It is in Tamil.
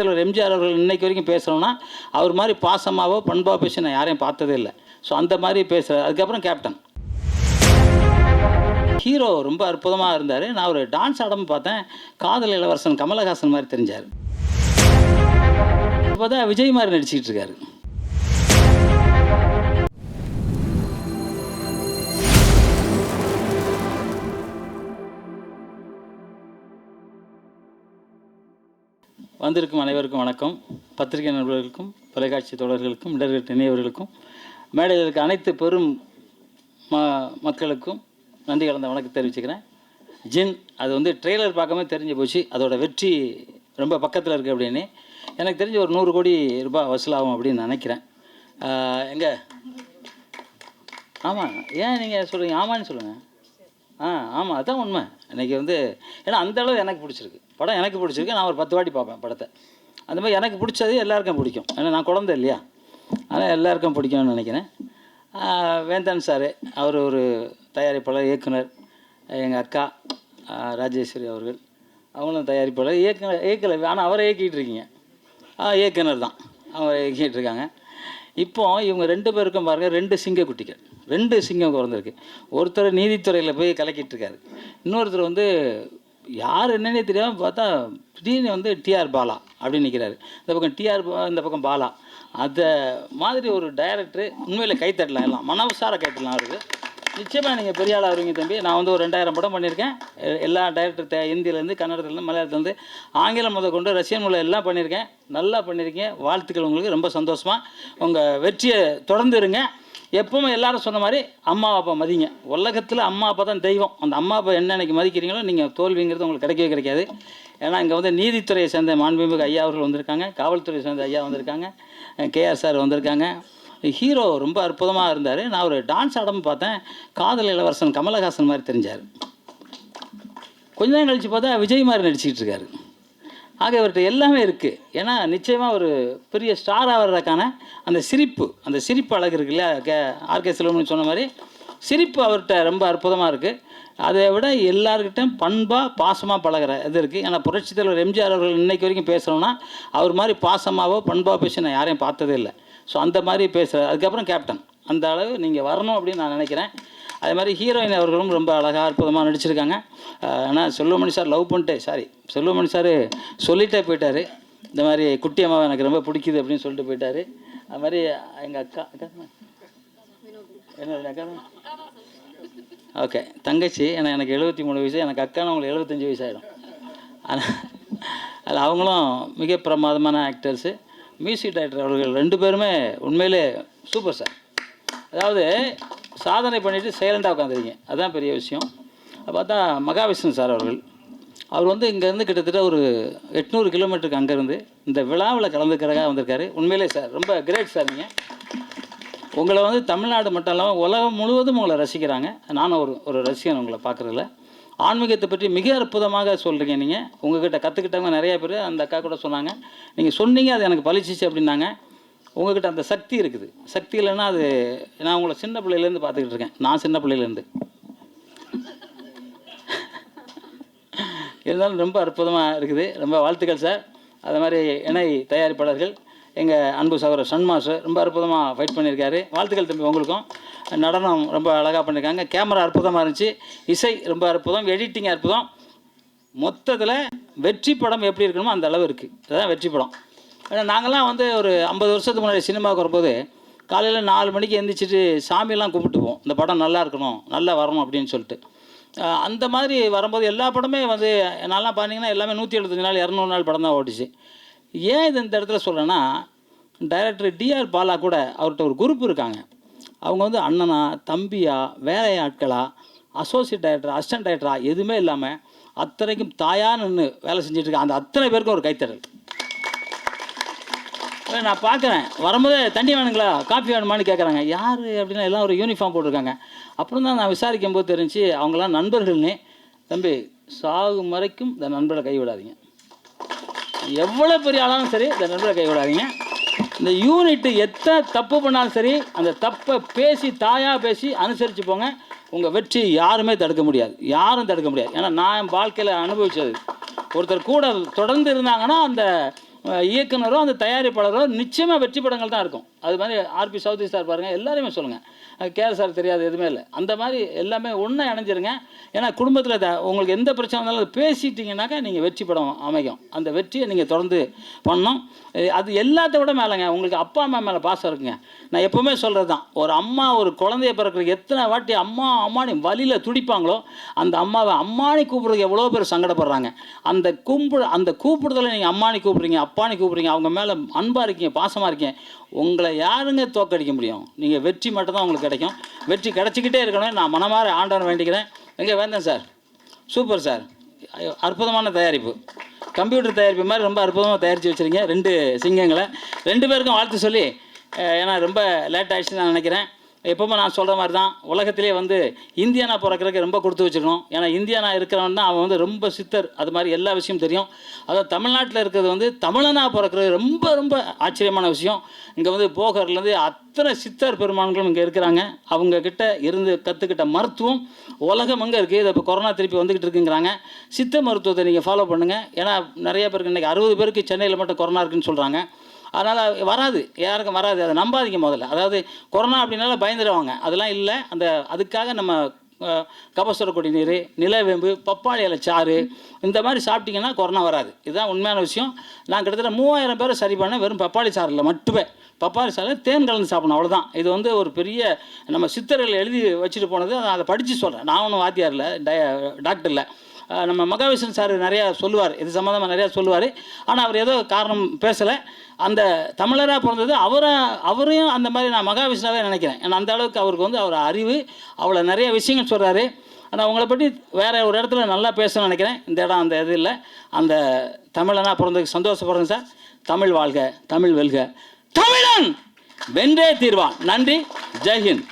ஒரு எம்ஜிஆர் அவர்கள் இன்னைக்கு வரைக்கும் பேசுகிறோன்னா அவர் மாதிரி பாசமாவோ பண்பாக பேசி நான் யாரையும் பார்த்ததே இல்லை. ஸோ அந்த மாதிரி பேசுகிறார். அதுக்கப்புறம் கேப்டன் ஹீரோ ரொம்ப அற்புதமாக இருந்தார். நான் ஒரு டான்ஸ் ஆடமும் பார்த்தேன். காதல் இளவரசன் கமலஹாசன் மாதிரி தெரிஞ்சார். இப்போ தான் விஜய் மாதிரி நடிச்சிக்கிட்டு இருக்காரு. வந்திருக்கும் அனைவருக்கும் வணக்கம். பத்திரிகை நண்பர்களுக்கும் தொலைக்காட்சி தொடர்களுக்கும் இடர்கட்ட இணையவர்களுக்கும் மேடையில் இருக்க அனைத்து பெரும் மக்களுக்கும் நன்றி கலந்த வணக்கம் தெரிவிச்சுக்கிறேன். ஜின் அது ட்ரெய்லர் பார்க்காம தெரிஞ்சு போச்சு. அதோட வெற்றி ரொம்ப பக்கத்தில் இருக்குது அப்படின்னு எனக்கு தெரிஞ்சு ஒரு 100 கோடி ரூபாய் வசூலாகும் அப்படின்னு நினைக்கிறேன். எங்கே ஆமாம், ஏன் நீங்கள் சொல்கிறீங்க? ஆமான்னு சொல்லுங்கள். ஆமாம், அதுதான் உண்மை. இன்றைக்கி ஏன்னா அந்தளவு எனக்கு பிடிச்சிருக்கு படம். எனக்கு பிடிச்சிருக்கு. நான் ஒரு 10 வாட்டி பார்ப்பேன் படத்தை. அந்த மாதிரி எனக்கு பிடிச்சது எல்லாருக்கும் பிடிக்கும். ஏன்னா நான் குழந்தை இல்லையா, ஆனால் எல்லாருக்கும் பிடிக்கும்னு நினைக்கிறேன். வேந்தன் சார் அவர் ஒரு தயாரிப்பாளர், இயக்குனர். எங்கள் அக்கா ராஜேஸ்வரி அவர்கள் அவங்களும் தயாரிப்பாளர், இயக்கலை. ஆனால் அவரை இயக்கிட்டு இருக்கீங்க. இயக்குனர் தான், அவரை இயக்கிட்டு இருக்காங்க. இப்போ இவங்க 2 பேருக்கும் பாருங்கள் 2 சிங்க குட்டிகள், 2 சிங்கம் பிறந்திருக்கு. ஒருத்தர் நீதித்துறையில் போய் கலக்கிட்டு இருக்காரு. இன்னொருத்தர் யார் என்னன்னே தெரியாமல் பார்த்தா திடீர்னு டிஆர் பாலா அப்படின்னு நிற்கிறாரு. இந்த பக்கம் டிஆர், இந்த பக்கம் பாலா. அதை மாதிரி ஒரு டைரக்டரு உண்மையில் கைத்தட்டலாம், எல்லாம் மனசார கைத்தட்டலாம். அவருக்கு நிச்சயமாக நீங்கள் பெரிய ஆளாக வருவீங்க தம்பி. நான் ஒரு 2000 படம் பண்ணியிருக்கேன். எல்லா டைரக்டர் ஹிந்திலேருந்து, கன்னடத்துலேருந்து, மலையாளத்துலேருந்து, ஆங்கிலம் கொண்டு ரஷ்யன் மொழி எல்லாம் பண்ணியிருக்கேன். நல்லா பண்ணியிருக்கீங்க. வாழ்த்துக்கள் உங்களுக்கு. ரொம்ப சந்தோஷமாக உங்கள் வெற்றியை தொடர்ந்து இருங்க. எப்பவுமே எல்லாரும் சொன்ன மாதிரி அம்மா அப்பா மதிங்க. உலகத்தில் அம்மா அப்பா தான் தெய்வம். அந்த அம்மா அப்பா என்னென்னைக்கு மதிக்கிறீங்களோ நீங்கள் தோல்விங்கிறது உங்களுக்கு கிடைக்கவே கிடைக்காது. ஏன்னா இங்கே நீதித்துறையை சேர்ந்த மாண்புமிகு ஐயா அவர்கள் வந்திருக்காங்க, காவல்துறையை சேர்ந்த ஐயா வந்திருக்காங்க, கேஆர் சார் வந்திருக்காங்க. ஹீரோ ரொம்ப அற்புதமாக இருந்தார். நான் ஒரு டான்ஸ் ஆடமும் பார்த்தேன். காதல் இளவரசன் கமலஹாசன் மாதிரி தெரிஞ்சார். கொஞ்ச நேரம் கழித்து பார்த்தா விஜய் மாதிரி நடிச்சிக்கிட்டு இருக்காரு. ஆக இவர்கிட்ட எல்லாமே இருக்குது. ஏன்னா நிச்சயமாக ஒரு பெரிய ஸ்டார் ஆகிறதுக்கான அந்த சிரிப்பு அழகு இருக்கு இல்லையா. ஆர்கே செல்வம்னு சொன்ன மாதிரி சிரிப்பு அவர்கிட்ட ரொம்ப அற்புதமாக இருக்குது. அதை விட எல்லாருக்கிட்டையும் பண்பாக பாசமாக பழகிற இது இருக்குது. ஏன்னா புரட்சித் தலைவர் எம்ஜிஆர் அவர்கள் இன்றைக்கு வரைக்கும் பேசுகிறோன்னா அவர் மாதிரி பாசமாவோ பண்பாக பேசி நான் யாரையும் பார்த்ததே இல்லை. ஸோ அந்த மாதிரி பேசுகிறார். அதுக்கப்புறம் கேப்டன் அந்த அளவு நீங்கள் வரணும் அப்படின்னு நான் நினைக்கிறேன். அதே மாதிரி ஹீரோயின் அவர்களும் ரொம்ப அழகாக அற்புதமாக நடிச்சிருக்காங்க. ஆனால் செல்வமணி சார் லவ் பண்ணிட்டு செல்வமணி சார் சொல்லிட்டே போயிட்டார். இந்த மாதிரி குட்டி அம்மாவை எனக்கு ரொம்ப பிடிக்குது அப்படின்னு சொல்லிட்டு போயிட்டார். அது மாதிரி எங்கள் அக்கா என்ன அக்கா ஓகே தங்கச்சி. ஏன்னா எனக்கு 73 வயசு, எனக்கு அக்கான்னு அவங்களுக்கு 75 வயசு ஆகிடும். அதில் அவங்களும் மிக பிரமாதமான ஆக்டர்ஸு. மியூசிக் டைரக்டர் அவர்கள் 2 பேருமே உண்மையிலே சூப்பர் சார். அதாவது சாதனை பண்ணிவிட்டு சைலண்டாக உட்காந்துருக்கீங்க, அதுதான் பெரிய விஷயம். பார்த்தா மகாவிஷ்ணு சார் அவர் இங்கேருந்து கிட்டத்தட்ட ஒரு 800 கிலோமீட்டருக்கு அங்கேருந்து இந்த விழாவில் கலந்துக்கிறக்காக வந்திருக்காரு. உண்மையிலே சார் ரொம்ப கிரேட் சார். நீங்கள் உங்களை தமிழ்நாடு மட்டும் இல்லாமல் உலகம் முழுவதும் உங்களை ரசிக்கிறாங்க. நானும் ஒரு ரசிகன் உங்களை பார்க்குறதில்ல. ஆன்மீகத்தை பற்றி மிக அற்புதமாக சொல்கிறீங்க. நீங்கள் உங்கள்கிட்ட கற்றுக்கிட்டவங்க நிறைய பேர். அந்த அக்கா கூட சொன்னாங்க, நீங்கள் சொன்னீங்க அது எனக்கு பலிச்சிச்சு அப்படின்னாங்க. உங்கள்கிட்ட அந்த சக்தி இருக்குது. சக்தி இல்லைன்னா அது நான் உங்களை சின்ன பிள்ளையிலேருந்து பார்த்துக்கிட்டு இருக்கேன். நான் சின்ன பிள்ளையிலேருந்து இருந்தாலும் ரொம்ப அற்புதமாக இருக்குது. ரொம்ப வாழ்த்துக்கள் சார். அது மாதிரி இணை தயாரிப்பாளர்கள் எங்கள் அன்பு சகோதரர் சன்மாஸ்டர் ரொம்ப அற்புதமாக ஃபைட் பண்ணியிருக்காரு. வாழ்த்துக்கள் தம்பி உங்களுக்கும். நடனம் ரொம்ப அழகாக பண்ணியிருக்காங்க. கேமரா அற்புதமாக இருந்துச்சு. இசை ரொம்ப அற்புதம். எடிட்டிங் அற்புதம். மொத்தத்தில் வெற்றி படம் எப்படி இருக்கணுமோ அந்த அளவு இருக்குது. அதுதான் வெற்றி படம். ஏன்னா நாங்கள்லாம் ஒரு 50 வருஷத்துக்கு முன்னாடி சினிமாவுக்கு வரும்போது காலையில் 4 மணிக்கு எழுந்திரிச்சிட்டு சாமியெல்லாம் கும்பிட்டுப்போம். இந்த படம் நல்லா இருக்கணும், நல்லா வரணும் அப்படின்னு சொல்லிட்டு. அந்த மாதிரி வரும்போது எல்லா படமே நான்லாம் பார்த்தீங்கன்னா எல்லாமே 175 நாள் 200 நாள் படம் தான் ஓடிச்சு. ஏன் இது இந்த இடத்துல சொல்கிறேன்னா, டைரக்டர் டிஆர் பாலா கூட அவர்கிட்ட ஒரு குரூப் இருக்காங்க. அவங்க அண்ணனா, தம்பியா, வேலை ஆட்களா, அசோசியேட் டைரக்டர், அசிஸ்டன்ட் டைரக்டரா எதுவுமே இல்லாமல் அத்தனைக்கும் தாயாக நின்று வேலை செஞ்சிட்ருக்காங்க. அந்த அத்தனை பேருக்கும் ஒரு கைத்தறல். நான் பார்க்குறேன் வரும்போதே தண்ணி வேணுங்களா, காஃபி வேணுமான்னு கேட்குறாங்க. யார் அப்படின்னா எல்லாம் ஒரு யூனிஃபார்ம் போட்டிருக்காங்க. அப்புறம் தான் நான் விசாரிக்கும் போது தெரிஞ்சு அவங்களாம் நண்பர்கள்னே. தம்பி சாகும் வரைக்கும் இந்த நண்பரை கைவிடாதீங்க. எவ்வளோ பெரிய ஆளாலும் சரி இந்த நண்பரை கைவிடாதீங்க. இந்த யூனிட்டு எத்தனை தப்பு பண்ணாலும் சரி அந்த தப்பை பேசி தாயாக பேசி அனுசரித்து போங்க. உங்கள் வெற்றி யாருமே தடுக்க முடியாது, யாரும் தடுக்க முடியாது. ஏன்னா நான் என் வாழ்க்கையில் அனுபவித்தது. ஒருத்தர் கூட தொடர்ந்து இருந்தாங்கன்னா அந்த இயக்குனரோ அந்த தயாரிப்பாளரோ நிச்சயமாக வெற்றி படங்கள் தான் இருக்கும். அது மாதிரி ஆர்பி சௌத்ரி சார் பாருங்கள், எல்லாருமே சொல்லுங்கள், கேஆர் சார் தெரியாது எதுவுமே இல்லை. அந்த மாதிரி எல்லாமே ஒன்றா இணைஞ்சிருங்க. ஏன்னா குடும்பத்தில் உங்களுக்கு எந்த பிரச்சனை வந்தாலும் அது பேசிட்டிங்கனாக்கா நீங்கள் வெற்றி படம் அமைக்கும். அந்த வெற்றியை நீங்கள் தொடர்ந்து பண்ணணும். அது எல்லாத்த விட மேலேங்க உங்களுக்கு அப்பா அம்மா மேலே பாசம் இருக்குங்க. நான் எப்போவுமே சொல்கிறது தான், ஒரு அம்மா ஒரு குழந்தைய பிறக்கிறதுக்கு எத்தனை வாட்டி அம்மா அம்மானி வழியில் துடிப்பாங்களோ அந்த அம்மாவை அம்மானி கூப்பிட்றதுக்கு எவ்வளோ பேர் சங்கடப்படுறாங்க. அந்த கூப்பிடுதலை நீங்கள் அம்மானி கூப்பிட்றீங்க, அப்பானி கூப்பிட்றீங்க, அவங்க மேலே அன்பாக இருக்கீங்க, பாசமாக இருக்கீங்க, உங்களை யாருங்க தோக்கடிக்க முடியும்? நீங்கள் வெற்றி மட்டும்தான் உங்களுக்கு கிடைக்கும். வெற்றி கிடச்சிக்கிட்டே இருக்கணும். நான் மனமாற ஆண்டவனை வேண்டிக்கிறேன். எங்கே வேந்தன் சார், சூப்பர் சார், அற்புதமான தயாரிப்பு, கம்ப்யூட்டர் தயாரிப்பு மாதிரி ரொம்ப அற்புதமாக தயாரித்து வச்சுருங்க 2 சிங்கங்களை. 2 பேருக்கும் வாழ்த்து சொல்லி, ஏன்னா ரொம்ப லேட் ஆகிடுச்சுன்னு நான் நினைக்கிறேன். எப்போவுமே நான் சொல்கிற மாதிரி தான், உலகத்திலே வந்து இந்தியானா பிறக்கிறதுக்கு ரொம்ப கொடுத்து வச்சுருக்கணும். ஏன்னா இந்தியானா இருக்கிறவன் தான் அவன் வந்து ரொம்ப சித்தர், அது மாதிரி எல்லா விஷயமும் தெரியும். அதாவது தமிழ்நாட்டில் இருக்கிறது வந்து தமிழனாக பிறக்கிறது ரொம்ப ரொம்ப ஆச்சரியமான விஷயம். இங்கே வந்து போகர்லேருந்து அத்தனை சித்தர் பெருமான்களும் இங்கே இருக்கிறாங்க. அவங்கக்கிட்ட இருந்து கற்றுக்கிட்ட மருத்துவம் உலகம் அங்கே இருக்குது. இதை இப்போ கொரோனா திருப்பி வந்துக்கிட்டு இருக்குங்கிறாங்க. சித்த மருத்துவத்தை நீங்கள் ஃபாலோ பண்ணுங்கள். ஏன்னா நிறைய பேருக்கு இன்றைக்கி 60 பேருக்கு சென்னையில் மட்டும் கொரோனா இருக்குதுன்னு சொல்கிறாங்க. அதனால் வராது, யாருக்கும் வராது, அதை நம்பாதீங்க முதல்ல. அதாவது கொரோனா அப்படின்னால பயந்துடுவாங்க, அதெல்லாம் இல்லை. அதுக்காக நம்ம கபசுர குடிநீர், நிலவேம்பு, பப்பாளி இலை சாறு இந்த மாதிரி சாப்பிட்டிங்கன்னா கொரோனா வராது. இதுதான் உண்மையான விஷயம். நான் கிட்டத்தட்ட 3000 பேரை சரி பண்ண வெறும் பப்பாளி சாறில் மட்டுமே. பப்பாளி சாறில் தேன் கலந்து சாப்பிடணும், அவ்வளோதான். இது வந்து ஒரு பெரிய நம்ம சித்தர்கள் எழுதி வச்சுட்டு போனது. அதை படித்து சொல்கிறேன். நான் ஒன்றும் வாத்தியார் இல்லை, டாக்டர் இல்லை. நம்ம மகாவிஷ்ணு சார் நிறையா சொல்லுவார், இது சம்மந்தமாக நிறையா சொல்லுவார். ஆனால் அவர் ஏதோ காரணம் பேசலை. அந்த தமிழராக பிறந்தது அவரையும் அந்த மாதிரி நான் மகாவிஷ்ணாவே நினைக்கிறேன். ஏன்னா அந்த அளவுக்கு அவருக்கு வந்து அவர் அறிவு, அவ்வளோ நிறைய விஷயங்கள் சொல்கிறாரு. ஆனால் உங்களை பற்றி வேறு ஒரு இடத்துல நல்லா பேசணும்னு நினைக்கிறேன். இந்த இடம் அந்த இது இல்லை. அந்த தமிழனாக பிறந்ததுக்கு சந்தோஷப்படுறேன் சார். தமிழ் வாழ்க, தமிழ் வெல்க, தமிழன் வென்றே தீர்வான். நன்றி, ஜெய்ஹிந்த்.